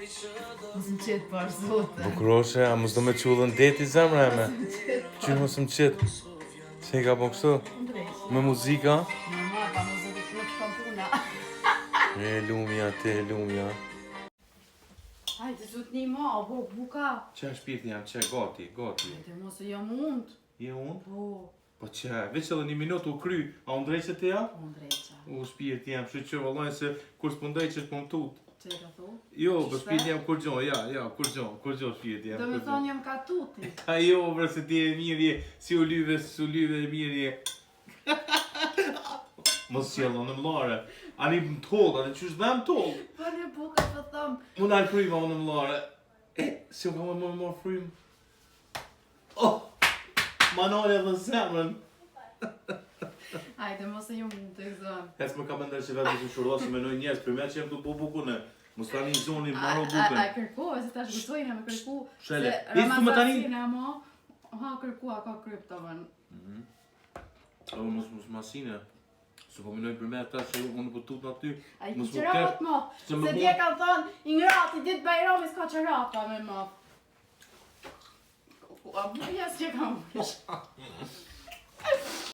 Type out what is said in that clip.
Mos më qetë për zote. Bukuroshe, a mos do me qullën deti zemra e me? Që mos më qetë? Që i ka po kështu? Me muzika? Normal, pa muzikë nuk shkon puna. Lumja, lumja. Hajde, zut një ma, buka. Qa shpirti jam, që gati. Hajde, mos e jam unë. Je unë? Po. Po që, veç edhe një minutë u kry, a unë drejqe të ja? Unë drejqa. U shpirti jam, që vëllaj se kur s'pëndaj që t'pëm tut. Që e ka thu? Jo, për shpirti jam kur gjo, kur gjo shpirti jam. Do me thonë jam ka tuti. A jo, bre, se ti e mirje, si u lyve e mirje. Mos qëllë në mlare. Ani më tollë, ani qysh dhe më tollë. Po një buka të thëmë. Më nalë fryma unë në mlare. Si u ka më morë frymë. Oh, ma nalë edhe zemrën. Hajde, mos e ju mund të egzonë. Hes më ka më ndërë që vetë që shurua se menoj njerës, për me që jem të po bukune. Mos tani në zoni maro buken. A kërkoj, se tash gësojnë me kërku. Shele, isë më tani? Ha kërku, a ka kryptoven. O, mos masine. Se po minoj për me ta që unë po tut në aty. A i qërat mo, se dje kanë thonë, i ngrati, ditë Bajrami s'ka qërata me mo. A buja s'je kam vësh.